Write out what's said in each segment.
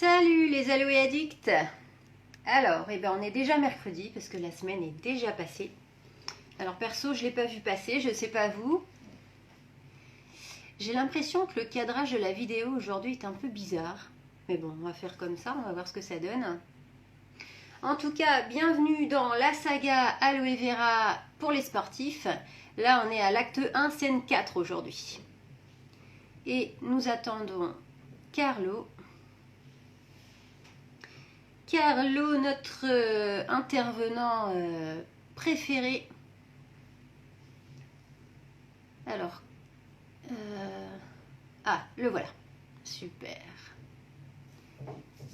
Salut les aloe addicts. Alors, on est déjà mercredi parce que la semaine est déjà passée. Alors perso, je ne l'ai pas vu passer, je ne sais pas vous. J'ai l'impression que le cadrage de la vidéo aujourd'hui est un peu bizarre. Mais bon, on va faire comme ça, on va voir ce que ça donne. En tout cas, bienvenue dans la saga Aloe Vera pour les sportifs. Là, on est à l'acte 1, scène 4 aujourd'hui. Et nous attendons Carlo. Carlo, notre intervenant préféré. Alors, le voilà. Super.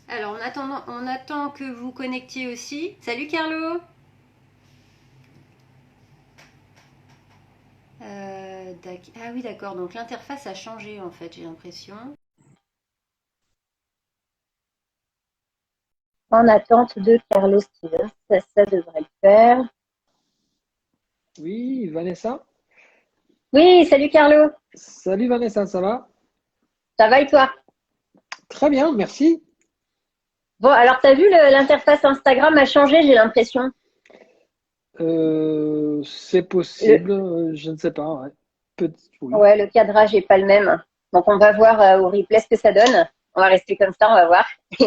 Alors, on attend que vous connectiez aussi. Salut Carlo. Ah oui, d'accord. Donc l'interface a changé en fait, j'ai l'impression. En attente de Carlos Stevens, ça devrait le faire. Oui, Vanessa. Oui, salut Carlo, Salut Vanessa, ça va? ça va et toi? Très bien, merci. Bon, alors t'as vu l'interface Instagram a changé, j'ai l'impression. C'est Le, possible, je ne sais pas. Ouais. Oui. ouais, le cadrage est pas le même. Donc on va voir au replay ce que ça donne. On va rester comme ça, on va voir. On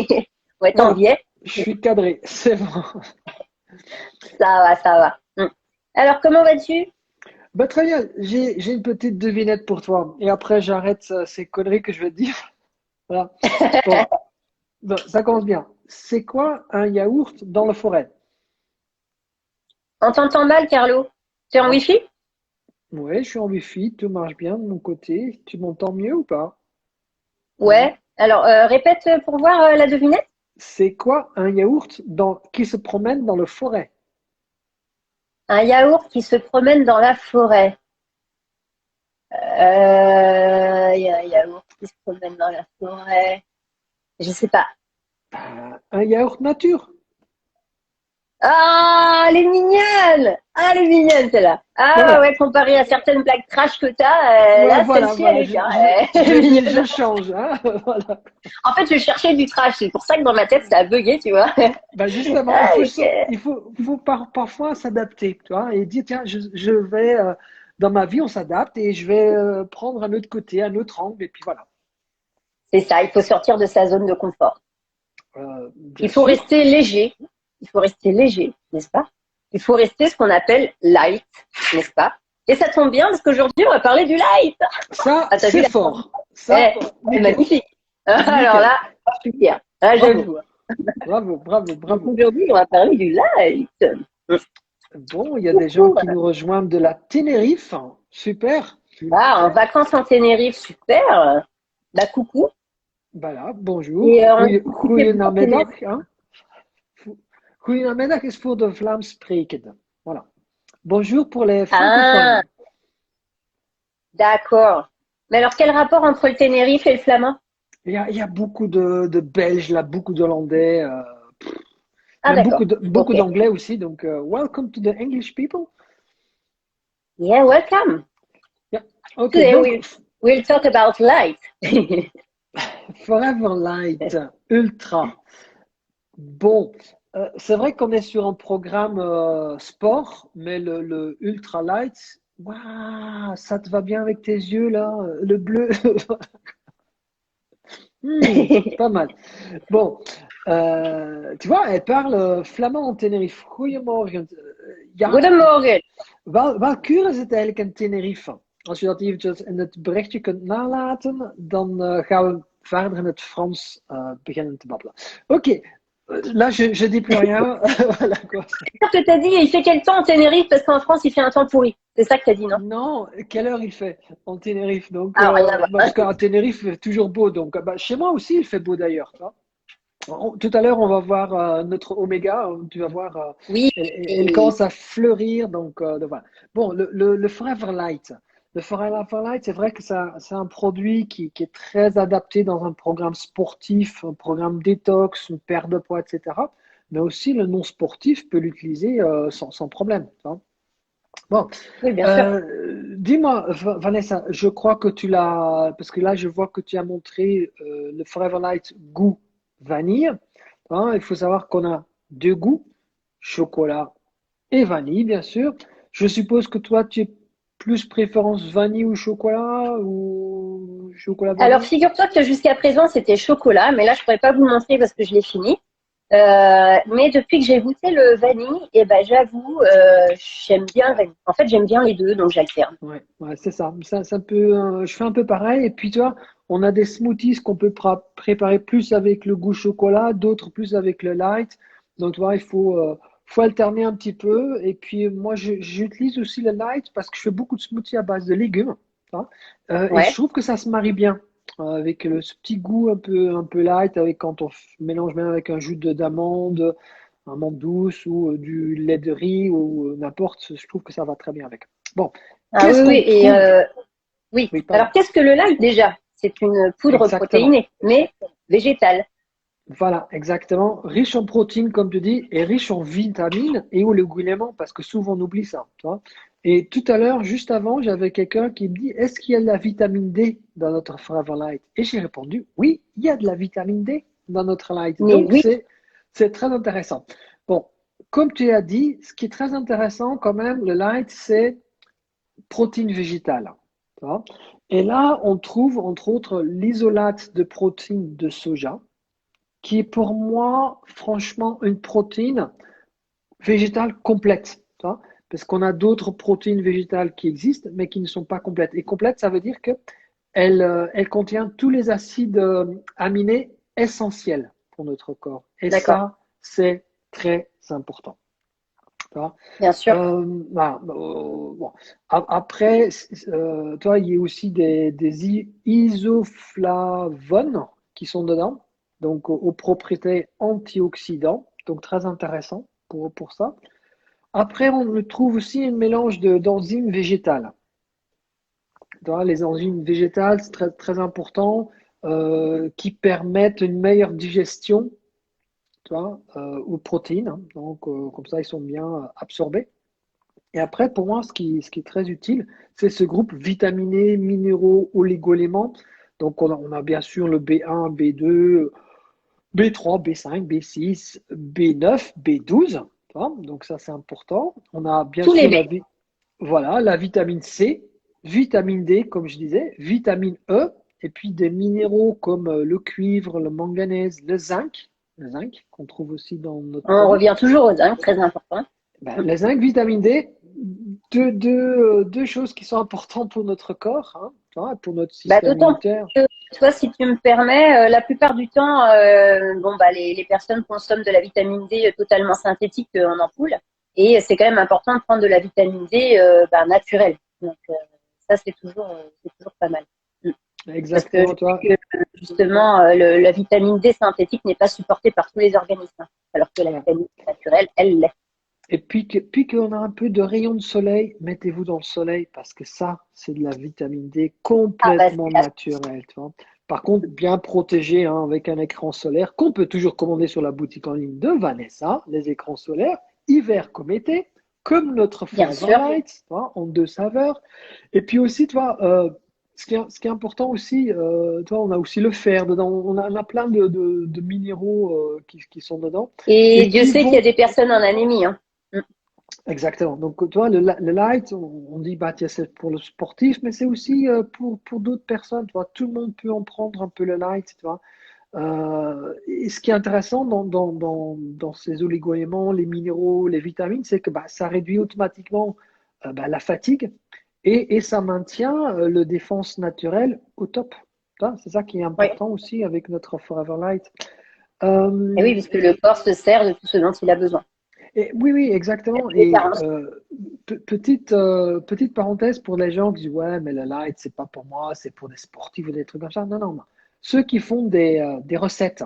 va être en Voilà, biais. je suis cadré, c'est bon. Ça va, ça va. Alors comment vas-tu? Bah, très bien, j'ai une petite devinette pour toi. Et après, j'arrête ces conneries que je vais te dire. Voilà. Bon, ça commence bien. C'est quoi un yaourt dans la forêt? On t'entend mal, Carlo. Tu es en Ah, wifi? ouais, je suis en wifi, tout marche bien de mon côté. Tu m'entends mieux ou pas? Ouais. Alors répète pour voir la devinette. C'est quoi un yaourt qui se promène dans la forêt? Un yaourt qui se promène dans la forêt. Il y a un yaourt qui se promène dans la forêt. Je sais pas. Un yaourt nature. Ah, elle est mignonne! Ah, elle est mignonne, celle-là. Ah, Voilà. ouais, comparé à certaines blagues trash que t'as, Ouais, là, voilà, celle-ci, elle voilà. est bien. Elle est Je mignonne. change, hein. Voilà. En fait, je cherchais du trash. C'est pour ça que dans ma tête, ça a bugué, tu vois. Ben justement, Ah, parfois s'adapter, tu vois, et dire, tiens, je vais, dans ma vie, on s'adapte et je vais prendre un autre côté, un autre angle, et puis voilà. c'est ça, il faut sortir de sa zone de confort. Bien Il faut sûr. rester léger. Il faut rester léger, n'est-ce pas? Il faut rester ce qu'on appelle light, n'est-ce pas? Et ça tombe bien parce qu'aujourd'hui, on va parler du light. Ça, Ah, t'as vu c'est la fort. Ça, Eh, c'est nickel. magnifique. Alors Nickel. là, je suis fière. Ah, Bravo. j'avoue. Bravo, bravo, Donc bravo. aujourd'hui, on va parler du light. Bon, il y a des gens Coucou. qui nous rejoignent de la Tenerife. Super. Ah, en vacances en Tenerife, super. Bah, coucou. Voilà, bonjour. Et tu fais beau en Goedenamiddag, Tenerife? hein. Goedemiddag is voor de Vlaams sprekende. Voilà. Bonjour pour les Ah, francophones. d'accord. Mais alors, quel rapport entre le Tenerife et le flamand? Il y a beaucoup de Belges là, beaucoup d'Hollandais, Ah, même d'accord. beaucoup Ok. d'Anglais aussi. Donc, welcome to the English people. Yeah, welcome. Yeah. Ok, Today donc we'll talk about light. Forever Light, Ultra. Bon, c'est vrai qu'on est sur un programme sport, mais le Ultra Light, waouh, ça te va bien avec tes yeux là, le bleu. Pas mal. Bon, tu vois, elle parle flamand en Tenerife. Goedemorgen. Ja, Goedemorgen. wel kuren ze het eigenlijk in Tenerife? Als je dat eventjes in het berichtje kunt nalaten, dan gaan we verder in het Frans beginnen te babbelen. Oké, là je dis plus rien. Voilà quoi. C'est que t'as dit, il fait quel temps en Tenerife? Parce qu'en France, il fait un temps pourri. C'est ça que t'as dit, non? Non, quelle heure il fait en Tenerife? Donc, Ah, rien à voir. parce qu'à Tenerife, il fait toujours beau. Donc, bah, chez moi aussi, il fait beau d'ailleurs. Tu vois. Tout à l'heure, on va voir notre Oméga. Tu vas voir, Oui. elle commence à fleurir. Donc voilà. Bon, le Forever Light. Le Forever Light, c'est vrai que c'est un produit qui est très adapté dans un programme sportif, un programme détox, une perte de poids, etc. Mais aussi, le non sportif peut l'utiliser sans problème. Tu vois. Bon, Oui, bien sûr. dis-moi, Vanessa, je crois que tu l'as, parce que là, je vois que tu as montré le Forever Light goût. vanille. Hein, il faut savoir qu'on a deux goûts, chocolat et vanille, bien sûr. Je suppose que toi, tu es plus préférence vanille ou chocolat Alors, vanille? figure-toi que jusqu'à présent, c'était chocolat, mais là, je pourrais pas vous le montrer parce que je l'ai fini. Mais depuis que j'ai goûté le vanille, et ben, j'avoue, j'aime bien le vanille. En fait, j'aime bien les deux, donc j'alterne. Ouais, ouais, c'est ça. Ça peut, je fais un peu pareil. Et puis, toi, on a des smoothies qu'on peut préparer plus avec le goût chocolat, d'autres plus avec le light. Donc, tu vois, faut alterner un petit peu. Et puis, moi, j'utilise aussi le light parce que je fais beaucoup de smoothies à base de légumes. Tu vois. Et je Ouais. trouve que ça se marie bien avec ce petit goût un peu light, avec quand on mélange bien avec un jus d'amande, amande douce ou du lait de riz ou n'importe. Je trouve que ça va très bien avec. Bon. Ah oui, Qu'est-ce oui. qu'on trouve? Oui. Oui, Alors, pardon. qu'est-ce que le light déjà? C'est une poudre Exactement. protéinée, mais végétale. Voilà, exactement. Riche en protéines, comme tu dis, et riche en vitamines et oligo-éléments, parce que souvent on oublie ça. Tu vois. Et tout à l'heure, juste avant, j'avais quelqu'un qui me dit, est-ce qu'il y a de la vitamine D dans notre Forever Light? Et j'ai répondu, oui, il y a de la vitamine D dans notre Light. Mais Donc, oui, c'est très intéressant. Bon, comme tu as dit, ce qui est très intéressant quand même, le Light, c'est protéines végétales. Tu vois. Et là, on trouve entre autres l'isolate de protéines de soja, qui est pour moi, franchement, une protéine végétale complète. Tu vois, parce qu'on a d'autres protéines végétales qui existent, mais qui ne sont pas complètes. Et complète, ça veut dire que elle contient tous les acides aminés essentiels pour notre corps. Et d'accord, ça, c'est très important. Tu vois. bien sûr. Voilà, bon. Après, toi, il y a aussi des isoflavones qui sont dedans, donc aux propriétés antioxydants, donc très intéressant pour ça. Après, on trouve aussi un mélange d'enzymes végétales. Tu vois, les enzymes végétales, c'est très, très important, qui permettent une meilleure digestion, tu vois, aux protéines, hein. Donc, comme ça, ils sont bien absorbés. Et après, pour moi, ce qui est très utile, c'est ce groupe vitaminé, minéraux, oligo-éléments. Donc, on a bien sûr le B1, B2, B3, B5, B6, B9, B12. Donc, ça, c'est important. On a bien Tous les sûr B. voilà, la vitamine C, vitamine D, comme je disais, vitamine E, et puis des minéraux comme le cuivre, le manganèse, le zinc qu'on trouve aussi dans notre On produit. revient toujours aux zinc, très important. Ben, les zinc, vitamine D, deux choses qui sont importantes pour notre corps, hein, tu vois, pour notre Bah, système d'autant immunitaire. que, toi, si tu me permets, la plupart du temps, bon, bah, les personnes consomment de la vitamine D totalement synthétique en ampoule. Et c'est quand même important de prendre de la vitamine D bah, naturelle. Donc, ça, c'est toujours pas mal. Mm. Parce que je Exactement, tu vois. sais que justement, la vitamine D synthétique n'est pas supportée par tous les organismes. Hein. Alors que la Voilà. vitamine D naturelle, elle l'est. Et puis qu'on a un peu de rayon de soleil, mettez-vous dans le soleil parce que ça, c'est de la vitamine D Ah, bah, complètement naturelle. Tu vois. Par contre, bien protégé hein, avec un écran solaire qu'on peut toujours commander sur la boutique en ligne de Vanessa, les écrans solaires, hiver comme été, comme notre bien Forever sûr. Light, tu vois, en deux saveurs. Et puis aussi, tu vois, ce qui est important aussi, tu vois, on a aussi le fer dedans, on a plein de minéraux qui sont dedans Et et Dieu qui sait qu'il y a vont des personnes en anémie. Hein. Mm. exactement. Donc, tu vois, le light, on dit, bah, tiens, c'est pour le sportif, mais c'est aussi pour d'autres personnes, tu vois. Tout le monde peut en prendre un peu le light, tu vois. Et ce qui est intéressant dans ces oligo-éléments, les minéraux, les vitamines, c'est que bah, ça réduit automatiquement bah, la fatigue et ça maintient le défense naturel au top. Tu vois. C'est ça qui est Oui. important aussi avec notre Forever Light. Et oui, Euh, puisque le corps se sert de tout ce dont il a besoin. Et, oui, oui, exactement. Les Et carences. petite parenthèse pour les gens qui disent ouais, mais le light, c'est pas pour moi, c'est pour des sportifs ou des trucs comme ça. Non, non, non. Ceux qui font des recettes,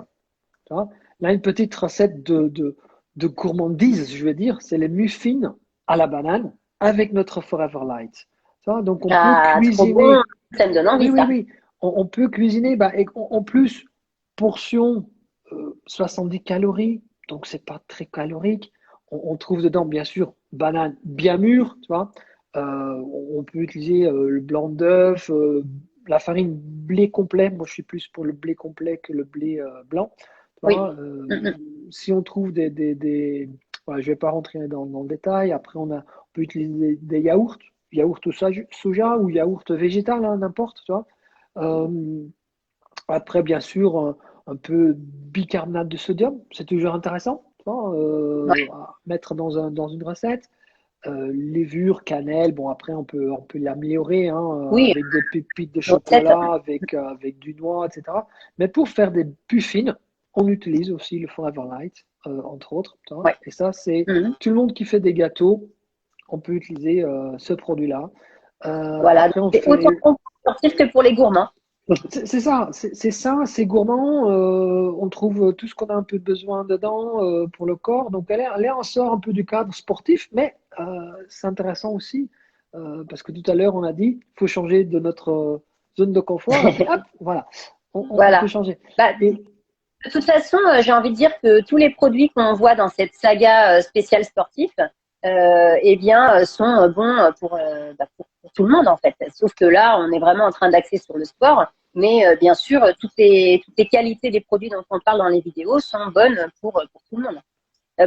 tu vois. Là, une petite recette de gourmandise, je veux dire, c'est les muffins à la banane avec notre Forever Light. Tu vois. Donc, on peut Ah, trop bon. cuisiner. Ça me donne Oui, envie, oui, ça. oui. On peut cuisiner, bah, et en plus, portion 70 calories, donc c'est pas très calorique. On trouve dedans, bien sûr, banane bien mûre, tu vois. On peut utiliser le blanc d'œuf, la farine blé complet. Moi, je suis plus pour le blé complet que le blé blanc. Tu Oui. Si on trouve voilà, je vais pas rentrer dans le détail. Après, on peut utiliser des yaourts, yaourt au soja ou yaourt végétal, hein, n'importe, tu vois. Après, bien sûr, un peu bicarbonate de sodium, c'est toujours intéressant, tu vois, Ouais. à mettre dans une recette. Levure, cannelle, bon après on peut l'améliorer hein, Oui, avec des pépites de recette. chocolat, avec du noix, etc. Mais pour faire des puffines, on utilise aussi le Forever Light, entre autres. Tu vois. Ouais. Et ça, c'est Mhm. tout le monde qui fait des gâteaux, on peut utiliser ce produit-là. Voilà, Après, on c'est autant fait. pour les sportifs que pour les gourmands. C'est ça, c'est gourmand. On trouve tout ce qu'on a un peu besoin dedans pour le corps. Donc, elle en sort un peu du cadre sportif, mais c'est intéressant aussi parce que tout à l'heure, on a dit il faut changer de notre zone de confort et puis hop, voilà, on peut Voilà. changer. Bah, Et de toute façon, j'ai envie de dire que tous les produits qu'on voit dans cette saga spéciale sportif, eh bien, sont bons pour tout le monde en fait. Sauf que là, on est vraiment en train d'axer sur le sport, mais bien sûr, toutes les qualités des produits dont on parle dans les vidéos sont bonnes pour tout le monde.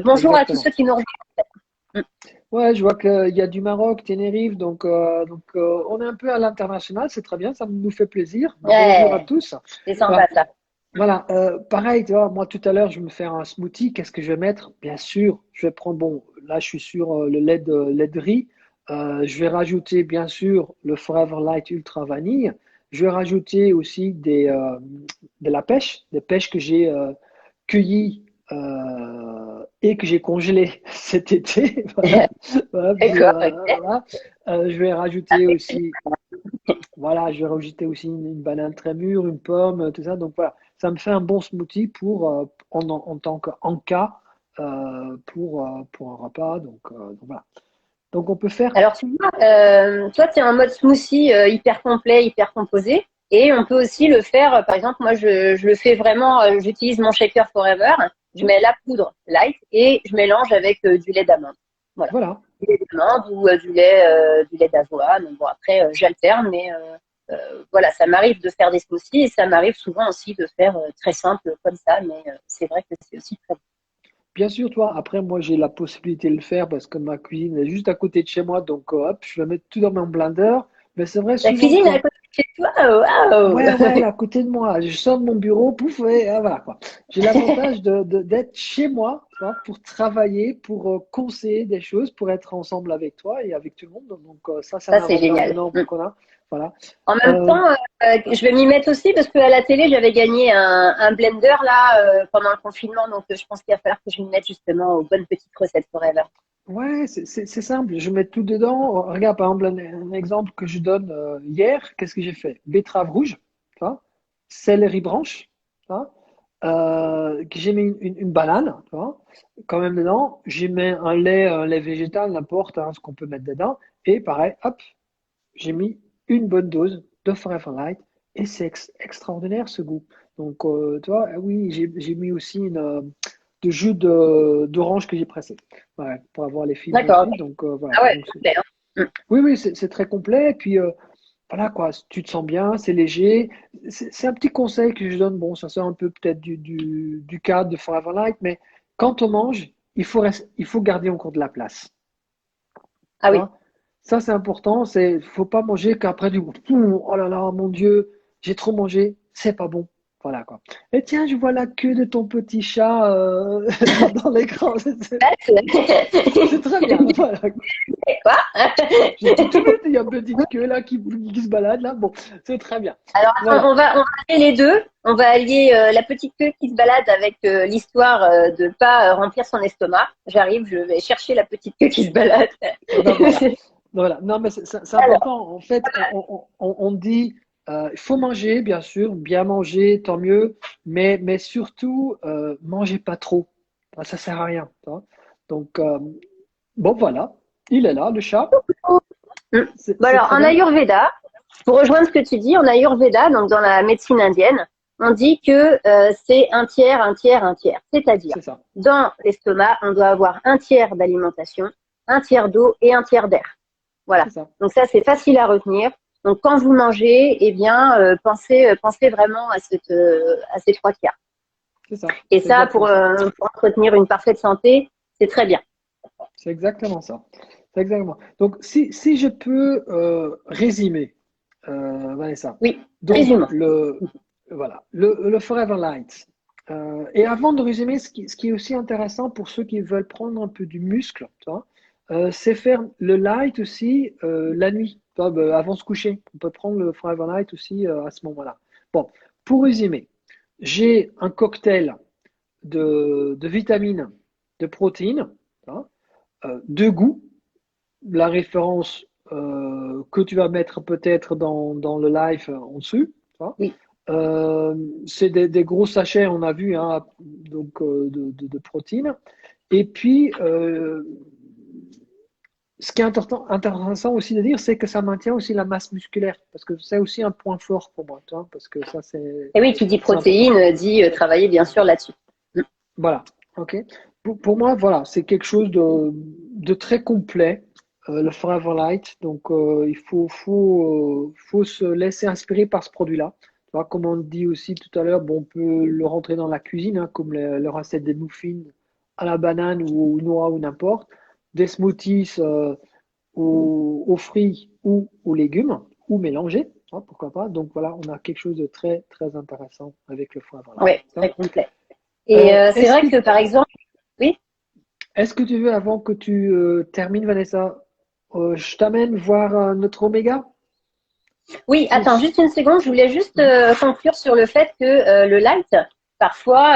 Bonjour à tous exactement. ceux qui nous rejoignent. Ouais, je vois qu'il y a du Maroc, Tenerife, donc on est un peu à l'international, c'est très bien, ça nous fait plaisir. Bonjour à Ouais, tous. c'est Voilà. sympa ça. Voilà, pareil, tu vois, moi tout à l'heure, je vais me faire un smoothie. Qu'est-ce que je vais mettre? Bien sûr, je vais prendre, bon, là, je suis sur le lait de riz. Je vais rajouter, bien sûr, le Forever Light Ultra Vanille. Je vais rajouter aussi de la pêche, des pêches que j'ai cueillies et que j'ai congelées cet été. Voilà. Voilà, puis, D'accord, ok. voilà. Je vais rajouter aussi voilà, je vais rajouter aussi une banane très mûre, une pomme, tout ça. Donc voilà, ça me fait un bon smoothie en tant qu'en cas pour un repas. Donc voilà. Donc on peut faire. Alors, tu vois, toi, tu es en mode smoothie hyper complet, hyper composé. Et on peut aussi le faire, par exemple, moi, je le fais vraiment, j'utilise mon shaker Forever. Je mets la poudre light et je mélange avec du lait d'amande. Voilà. Voilà, Du lait d'amande ou du lait d'avoine. Bon, après, j'alterne, mais voilà, ça m'arrive de faire des smoothies et ça m'arrive souvent aussi de faire très simple comme ça. Mais c'est vrai que c'est aussi très bon. bien sûr, toi. Après, moi, j'ai la possibilité de le faire parce que ma cuisine est juste à côté de chez moi. Donc hop, je vais mettre tout dans mon blender. Mais c'est vrai, La souvent cuisine est à quand. côté de chez toi, waouh! Ouais, là, à côté de moi. Je sors de mon bureau, pouf, et voilà quoi. J'ai l'avantage d'être chez moi, tu vois, pour travailler, pour conseiller des choses, pour être ensemble avec toi et avec tout le monde. Donc, ça, c'est un Ça, c'est avantage génial. énorme qu'on a. Voilà. En même Euh, temps, je vais m'y mettre aussi parce qu'à la télé, j'avais gagné un blender là pendant le confinement. Donc, je pense qu'il va falloir que je m'y mette justement aux bonnes petites recettes forever. ouais, c'est simple. Je mets tout dedans. Regarde, par exemple, un exemple que je donne hier. Qu'est-ce que j'ai fait? Betterave rouge, tu vois, céleri branche, tu vois, que j'ai mis une banane, tu vois, quand même dedans. J'ai mis un lait végétal, n'importe hein, ce qu'on peut mettre dedans. Et pareil, hop, j'ai mis une bonne dose de Forever Light et c'est extraordinaire ce goût. Donc, tu vois, oui, j'ai mis aussi de jus d'orange que j'ai pressé ouais, pour avoir les fibres D'accord. aussi. Ok. Donc, voilà. Ah ouais, Donc, complet, hein. oui, oui, c'est très complet. Et puis, voilà quoi, tu te sens bien, c'est léger. C'est un petit conseil que je donne. Bon, ça sort un peu peut-être du cadre de Forever Light, mais quand on mange, il faut garder encore de la place. Ah Tu oui. vois? Ça, c'est important. Faut pas manger qu'après du oh là là, mon Dieu, j'ai trop mangé, c'est pas bon. Voilà quoi. Et tiens, je vois la queue de ton petit chat dans l'écran. C'est très bien. Voilà. Quoi? J'ai dit tout vite, il y a une petite queue là qui se balade là. Bon, c'est très bien. Alors, attends, Voilà. on va allier les deux. On va allier la petite queue qui se balade avec l'histoire de pas remplir son estomac. J'arrive, je vais chercher la petite queue qui se balade. Et ben voilà. Voilà. Non, mais c'est Alors, important. En fait, on dit il faut manger, bien sûr, bien manger, tant mieux, mais surtout, mangez pas trop. Ça sert à rien. Tu vois. Donc, bon, voilà. Il est là, le chat. bon, C'est alors, très en bien. Ayurveda, pour rejoindre ce que tu dis, en Ayurveda, donc dans la médecine indienne, on dit que c'est un tiers, un tiers, un tiers. C'est-à-dire, C'est ça. dans l'estomac, on doit avoir un tiers d'alimentation, un tiers d'eau et un tiers d'air. Voilà. C'est ça. Donc ça, c'est facile à retenir. Donc quand vous mangez, eh bien, pensez vraiment à ces trois tiers. C'est ça. Et C'est ça, exactement pour entretenir une parfaite santé, c'est très bien. c'est exactement ça. C'est exactement. Donc, si je peux résumer, Vanessa. Oui, Donc, résumons. voilà, le Forever Light. Et avant de résumer, ce qui est aussi intéressant pour ceux qui veulent prendre un peu du muscle, tu vois, c'est faire le light aussi la nuit, tu vois, avant de se coucher. On peut prendre le Forever Light aussi à ce moment-là. Bon, pour résumer, j'ai un cocktail de vitamines, de protéines, tu vois, de goût. La référence que tu vas mettre peut-être dans le live en dessous. Tu vois. Oui. C'est des gros sachets, on a vu, hein, donc, de protéines. Et puis, ce qui est intéressant aussi de dire, c'est que ça maintient aussi la masse musculaire, parce que c'est aussi un point fort pour moi, tu vois, parce que ça, Et oui, qui dit c'est important. protéines, dit travailler bien sûr là-dessus. Voilà, ok. Pour moi, voilà, c'est quelque chose de très complet, le Forever Light. Donc, il faut se laisser inspirer par ce produit-là. Tu vois, comme on dit aussi tout à l'heure, bon, on peut le rentrer dans la cuisine, hein, comme le recette des muffins à la banane ou aux noix ou n'importe, des smoothies aux fruits ou aux légumes, ou mélangés, hein, pourquoi pas. Donc voilà, on a quelque chose de très, très intéressant avec le Forever Light. Oui, Hein. très complet. Et c'est Est-ce vrai que que par exemple, oui, Est-ce que tu veux, avant que tu termines, Vanessa, je t'amène voir notre Oméga? oui, attends, Tous. juste une seconde, je voulais juste conclure sur le fait que le light, parfois,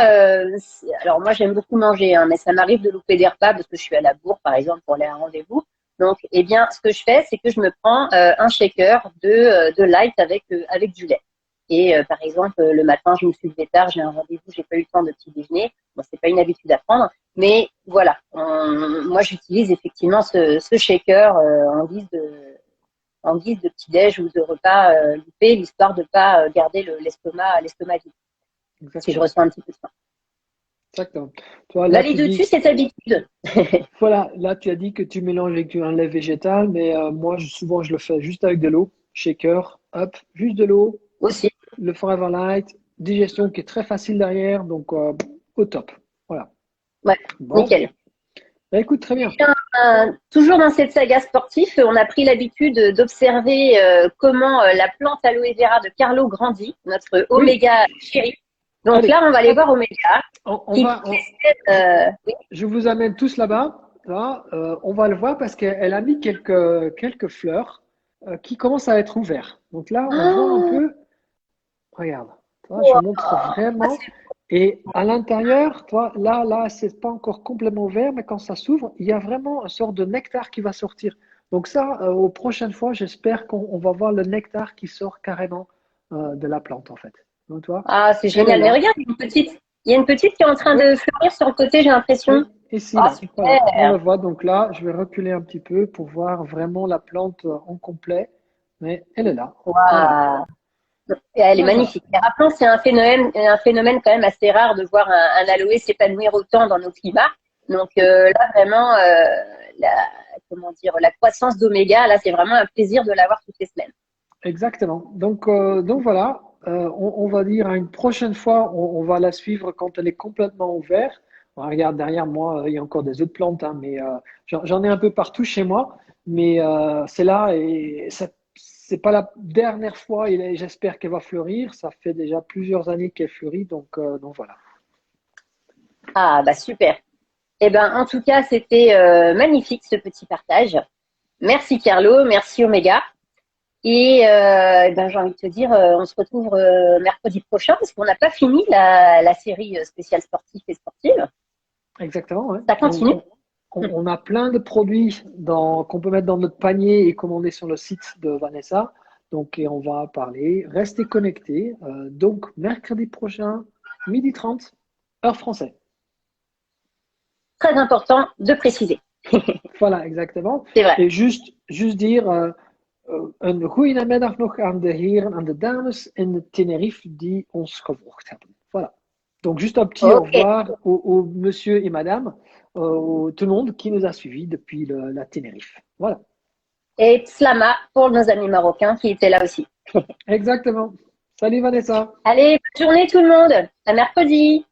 alors moi j'aime beaucoup manger, hein, mais ça m'arrive de louper des repas parce que je suis à la bourre, par exemple, pour aller à un rendez-vous. Donc, eh bien, ce que je fais, c'est que je me prends un shaker de light avec du lait. Et par exemple, le matin, je me suis levée tard, j'ai un rendez-vous, j'ai pas eu le temps de petit déjeuner. Bon, c'est pas une habitude à prendre, mais voilà. Moi, j'utilise effectivement ce shaker en guise de petit-déj ou de repas loupé, l'histoire de ne pas garder l'estomac vide, si je Exactement. ressens un petit peu de faim. Exactement. Toi, La là, ligne tu de dessus, dis, c'est habitude. voilà, là, tu as dit que tu mélanges avec un lait végétal, mais moi, souvent, je le fais juste avec de l'eau, shaker, hop, juste de l'eau, Aussi. le Forever Light, digestion qui est très facile derrière, donc au top. Voilà. Ouais, Bon, nickel. bah, écoute, très bien. Toujours dans cette saga sportive, on a pris l'habitude d'observer comment la plante aloe vera de Carlo grandit, notre Oui, oméga chéri. Donc allez, là, on va aller voir Oméga, on qui va, précède. Oui. je vous amène tous là-bas. Là, on va le voir parce qu'elle a mis quelques fleurs qui commencent à être ouvertes. Donc là, on voit un Oh, peu. Regarde, toi, je wow. montre Ah, vraiment. Et à l'intérieur, toi, là, c'est pas encore complètement ouvert, mais quand ça s'ouvre, il y a vraiment une sorte de nectar qui va sortir. Donc ça, aux prochaines fois, j'espère qu'on va voir le nectar qui sort carrément de la plante, en fait. Donc, toi, c'est elle est génial. Mais là. regarde, il y a une petite qui est en train Oui, de fleurir sur le côté, j'ai l'impression. oui, ici, Ah, là. Voilà, on super. le voit. Donc là, je vais reculer un petit peu pour voir vraiment la plante en complet. Mais elle est là. Voilà. Waouh. Et elle est Donc voilà. magnifique. Et rappelons, c'est un phénomène quand même assez rare de voir un aloe s'épanouir autant dans nos climats. Donc là, vraiment, la, comment dire, la croissance d'oméga, là, c'est vraiment un plaisir de l'avoir toutes les semaines. Exactement. Donc voilà, on va dire à une prochaine fois, on va la suivre quand elle est complètement ouverte. Regarde derrière moi, il y a encore des autres plantes, hein, mais j'en ai un peu partout chez moi. Mais c'est là et ça, c'est pas la dernière fois. Et j'espère qu'elle va fleurir. Ça fait déjà plusieurs années qu'elle fleurit, donc voilà. Ah, bah super. Eh ben, en tout cas, c'était magnifique ce petit partage. Merci Carlo, merci Oméga. Et eh ben, j'ai envie de te dire, on se retrouve mercredi prochain parce qu'on n'a pas fini la série spéciale sportive et sportive. Exactement. Ouais. Ça Donc continue. on a plein de produits qu'on peut mettre dans notre panier et commander sur le site de Vanessa. Donc, et on va parler. Restez connectés. Donc, mercredi prochain, 12h30, heure française. Très important de préciser. Voilà, exactement. C'est vrai. Et juste dire, een goede middag nog aan de heren, aan de dames in de Tenerife die ons gevolgd hebben. Voilà. Donc, juste un petit au Ok. revoir au monsieur et madame, tout le monde qui nous a suivis depuis la Tenerife. Voilà. Et Slama pour nos amis marocains qui étaient là aussi. Exactement. Salut Vanessa. Allez, bonne journée tout le monde. À mercredi.